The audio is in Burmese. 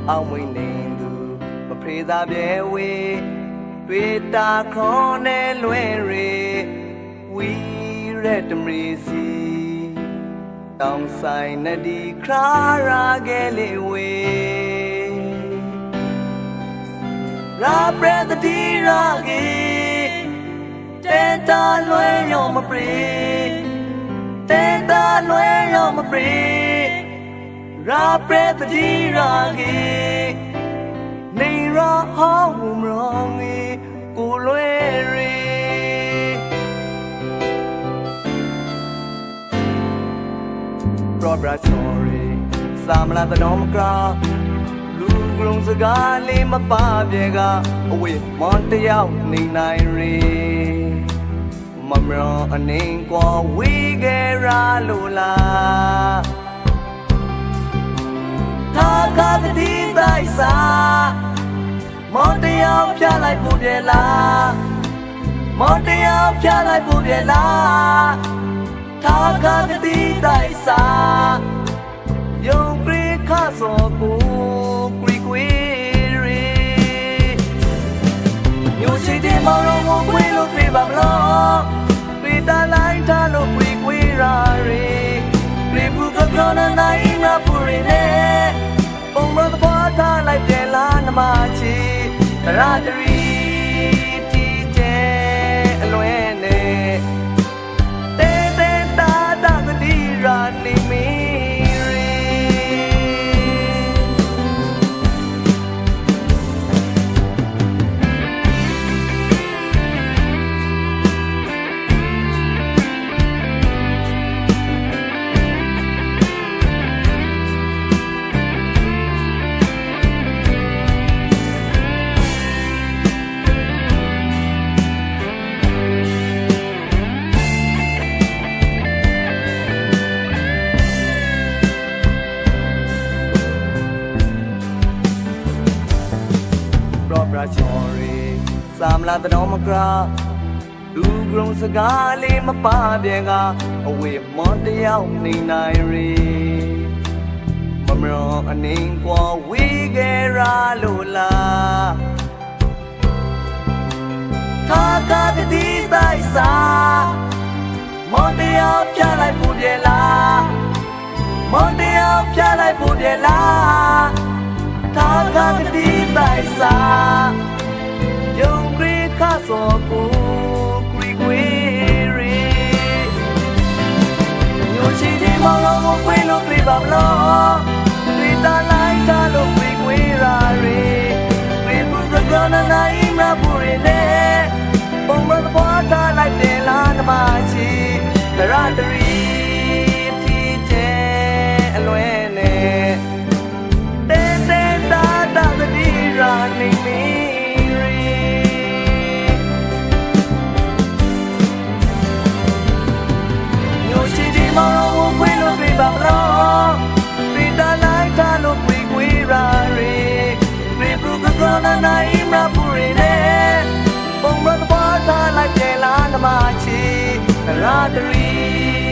အောင်မွေနေသူမဖေးသားပြဲဝေတွေ့တာခေါ်နေလွယ်ရေဝီရက်တမရီစီတောင်ဆိုင်နဒီခရာရာကလေးဝေရာပရတတိရာကေတဲတာလွယ်ရောမပရိတဲတာလွယ်ရောမပရိရာပရတတိရာကေနေရာဟောင်းမရောင်ငေကိုလွယ်ရေပရောဘရာချော်ရီစာမလာတတော်မကရာလူကလုံးစကားလေးမပပြဲကအဝေးမွန်တယောက်နေနိုင်ရေမမရောအနေကွာဝီဂေရာလိုလားသာကတိတိုက်စာမော်တယောက်ဖြတ်လိုက်ဖို့ပြေလားမော်တယောက်ဖြတ်လိုက်ဖို့ပြေလားသာကတိတိုက်စာယုံပရိခဆောကိုကွီကွီရီညိုရှိတဲ့မောင်တော်ကိုကွေးလို့ပြပါမလို့ပြတာလိုက်တာလို့ကွီကွီရာရီပြေဘူးကပြောနေနိုင်မှာပူရင်းနဲ့ပုံမတော်ထားလိုက်ပြန်လာနမချီတရတရီတီကျဲအလွဲနဲ့တဲတဲတာတာကတိရာနေမီချော်ရီစာမလာတတော်မကရာလူကလုံးစကားလေးမပပြဲကအဝေးမွန်တယောက်နေနိုင်ရီမမရောအနေကွာဝီဂေရာလိုလားသာကတိတိုက်စာမော်တယောက်ဖြတ်လိုက်ဖို့ပြေလားမော်တယောက်ဖြတ်လိုက်ဖို့ပြေလားသာကတိတိုက်စာယုံကြည်ခါစောကိုကွီကွီရီညိုချီဒီမောင်တော်ကိုကွေးလို့ပြပါမလို့တွေ့တာလိုက်တာလို့ကွီကွီရာရီပြေဘူးကကြောင်းနိုင်မှာပူရင်းနဲ့ပုံမတော်ထားလိုက်တယ်လားနမချီတရတရီတီကျဲအလွဲနဲ့တဲတဲတာတာကတိရာနေမီမောင်တော်ကိုခွေးလို့ပြပါမလို့ပြတာလိုက်တာလို့ကွေကွေရာရီပြပူကကောနာနိုင်မှာပူရင်းနဲ့ပုံမတော်ထားလိုက်တယ်လားနမချီရာတရီ